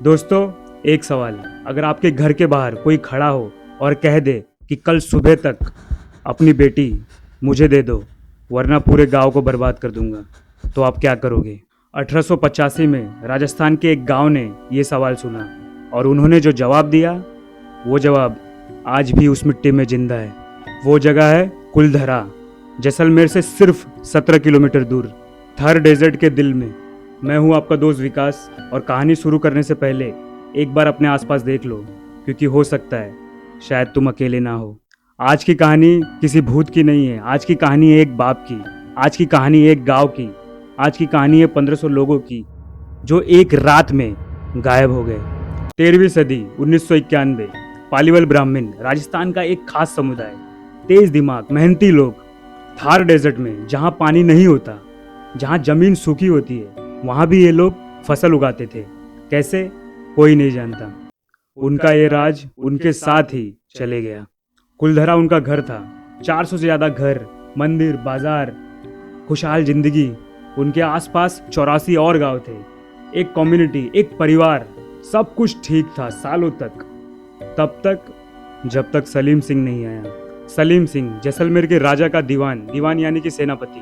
दोस्तों, एक सवाल। अगर आपके घर के बाहर कोई खड़ा हो और कह दे कि कल सुबह तक अपनी बेटी मुझे दे दो, वरना पूरे गांव को बर्बाद कर दूंगा, तो आप क्या करोगे? 1885 में राजस्थान के एक गांव ने ये सवाल सुना और उन्होंने जो जवाब दिया, वो जवाब आज भी उस मिट्टी में जिंदा है। वो जगह है कुलधरा, जैसलमेर से सिर्फ 17 किलोमीटर दूर, थर डेजर्ट के दिल में। मैं हूं आपका दोस्त विकास, और कहानी शुरू करने से पहले एक बार अपने आसपास देख लो, क्योंकि हो सकता है शायद तुम अकेले ना हो। आज की कहानी किसी भूत की नहीं है, आज की कहानी है एक बाप की, आज की कहानी है एक गांव की, आज की कहानी है 1500 लोगों की जो एक रात में गायब हो गए। 13वीं सदी, 1991, पालीवल ब्राह्मण, राजस्थान का एक खास समुदाय, तेज दिमाग, मेहनती लोग। थार डेजर्ट में जहाँ पानी नहीं होता, जहाँ जमीन सूखी होती है, वहाँ भी ये लोग फसल उगाते थे। कैसे? कोई नहीं जानता। उनका ये राज उनके साथ ही चले गया। कुलधरा उनका घर था। 400 से ज्यादा घर, मंदिर, बाजार, खुशहाल जिंदगी। उनके आसपास 84 और गांव थे। एक कम्युनिटी, एक परिवार, सब कुछ ठीक था सालों तक। तब तक जब तक सलीम सिंह नहीं आया। सलीम सिंह जैसलमेर के राजा का दीवान, दीवान यानी कि सेनापति,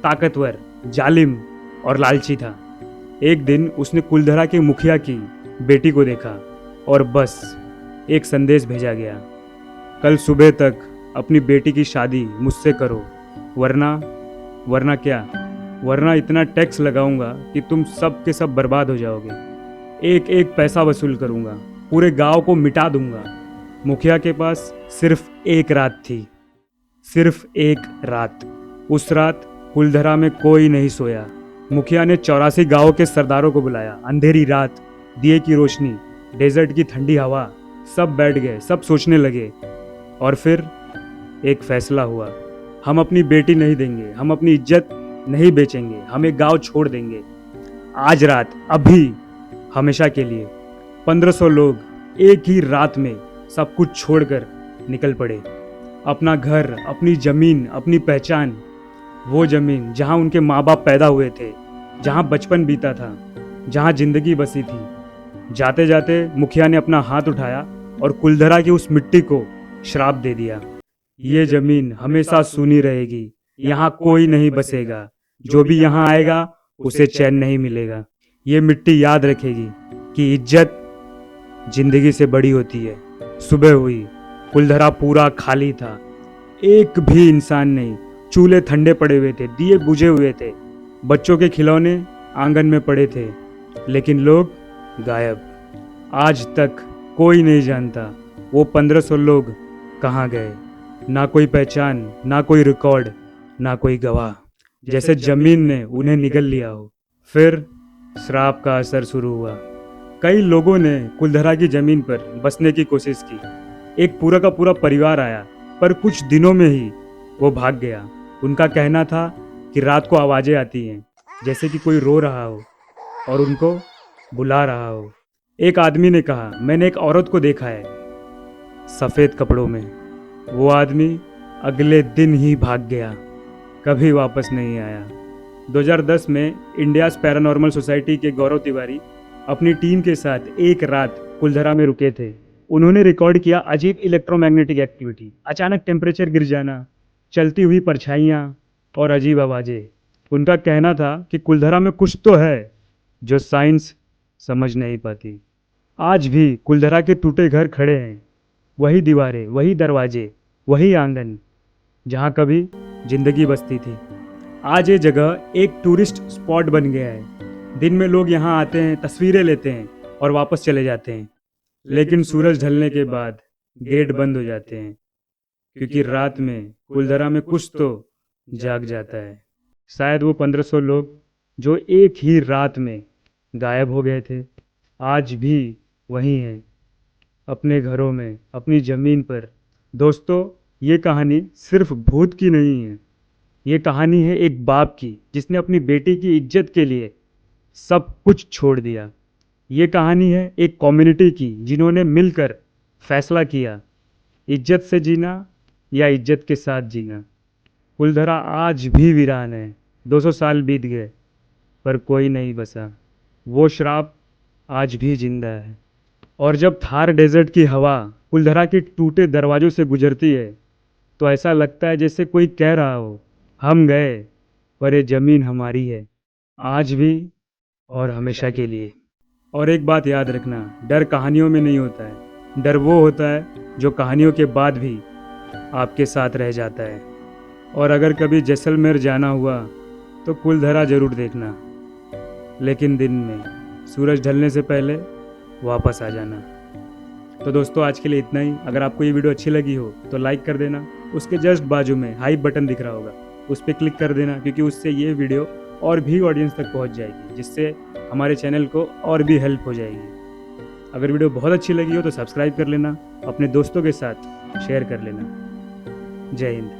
ताकतवर, जालिम और लालची था। एक दिन उसने कुलधरा के मुखिया की बेटी को देखा और बस एक संदेश भेजा गया, कल सुबह तक अपनी बेटी की शादी मुझसे करो, वरना वरना क्या, वरना इतना टैक्स लगाऊंगा कि तुम सब के सब बर्बाद हो जाओगे। एक एक पैसा वसूल करूंगा, पूरे गांव को मिटा दूंगा। मुखिया के पास सिर्फ एक रात थी, सिर्फ एक रात। उस रात कुलधरा में कोई नहीं सोया। मुखिया ने 84 गांवों के सरदारों को बुलाया। अंधेरी रात, दिए की रोशनी, डेजर्ट की ठंडी हवा, सब बैठ गए, सब सोचने लगे। और फिर एक फैसला हुआ, हम अपनी बेटी नहीं देंगे, हम अपनी इज्जत नहीं बेचेंगे, हम एक गांव छोड़ देंगे। आज रात, अभी, हमेशा के लिए। 1500 लोग एक ही रात में सब कुछ छोड़कर निकल पड़े। अपना घर, अपनी जमीन, अपनी पहचान, वो जमीन जहां उनके माँ बाप पैदा हुए थे, जहां बचपन बीता था, जहां जिंदगी बसी थी। जाते जाते मुखिया ने अपना हाथ उठाया और कुलधरा की उस मिट्टी को श्राप दे दिया, ये जमीन हमेशा सूनी रहेगी, यहाँ कोई नहीं बसेगा, जो भी यहाँ आएगा उसे चैन नहीं मिलेगा। ये मिट्टी याद रखेगी कि इज्जत जिंदगी से बड़ी होती है। सुबह हुई, कुलधरा पूरा खाली था, एक भी इंसान नहीं। चूल्हे ठंडे पड़े हुए थे, दिए बुझे हुए थे, बच्चों के खिलौने आंगन में पड़े थे, लेकिन लोग गायब। आज तक कोई नहीं जानता वो 1500 लोग कहाँ गए। ना कोई पहचान, ना कोई रिकॉर्ड, ना कोई गवाह। जैसे जमीन ने उन्हें निगल लिया हो। फिर श्राप का असर शुरू हुआ। कई लोगों ने कुलधरा की जमीन पर बसने की कोशिश की। एक पूरा का पूरा परिवार आया, पर कुछ दिनों में ही वो भाग गया। उनका कहना था कि रात को आवाजें आती हैं, जैसे कि कोई रो रहा हो और उनको बुला रहा हो। एक आदमी ने कहा, मैंने एक औरत को देखा है सफेद कपड़ों में। वो आदमी अगले दिन ही भाग गया, कभी वापस नहीं आया। 2010 में इंडियाज पैरानॉर्मल सोसाइटी के गौरव तिवारी अपनी टीम के साथ एक रात कुलधरा में रुके थे। उन्होंने रिकॉर्ड किया अजीब इलेक्ट्रोमैग्नेटिक एक्टिविटी, अचानक टेम्परेचर गिर जाना, चलती हुई परछाइयाँ और अजीब आवाज़ें। उनका कहना था कि कुलधरा में कुछ तो है जो साइंस समझ नहीं पाती। आज भी कुलधरा के टूटे घर खड़े हैं, वही दीवारें, वही दरवाजे, वही आंगन जहाँ कभी जिंदगी बसती थी। आज ये जगह एक टूरिस्ट स्पॉट बन गया है। दिन में लोग यहाँ आते हैं, तस्वीरें लेते हैं और वापस चले जाते हैं। लेकिन सूरज ढलने के बाद गेट बंद हो जाते हैं, क्योंकि रात में कुलधरा में कुछ तो जाग जाता है। शायद वो 1500 लोग जो एक ही रात में गायब हो गए थे, आज भी वहीं हैं, अपने घरों में, अपनी ज़मीन पर। दोस्तों, ये कहानी सिर्फ भूत की नहीं है, ये कहानी है एक बाप की जिसने अपनी बेटी की इज्जत के लिए सब कुछ छोड़ दिया। ये कहानी है एक कम्युनिटी की जिन्होंने मिलकर फैसला किया, इज्जत से जीना या इज्जत के साथ जीना। कुलधरा आज भी वीरान है। 200 साल बीत गए पर कोई नहीं बसा। वो श्राप आज भी जिंदा है। और जब थार डेजर्ट की हवा कुलधरा के टूटे दरवाजों से गुजरती है तो ऐसा लगता है जैसे कोई कह रहा हो, हम गए पर ये जमीन हमारी है, आज भी और हमेशा के लिए। और एक बात याद रखना, डर कहानियों में नहीं होता है, डर वो होता है जो कहानियों के बाद भी आपके साथ रह जाता है। और अगर कभी जैसलमेर जाना हुआ तो कुलधरा ज़रूर देखना, लेकिन दिन में सूरज ढलने से पहले वापस आ जाना। तो दोस्तों आज के लिए इतना ही। अगर आपको ये वीडियो अच्छी लगी हो तो लाइक कर देना। उसके जस्ट बाजू में हाइप बटन दिख रहा होगा, उस पर क्लिक कर देना, क्योंकि उससे ये वीडियो और भी ऑडियंस तक पहुंच जाएगी, जिससे हमारे चैनल को और भी हेल्प हो जाएगी। अगर वीडियो बहुत अच्छी लगी हो तो सब्सक्राइब कर लेना, अपने दोस्तों के साथ शेयर कर लेना। जय हिंद।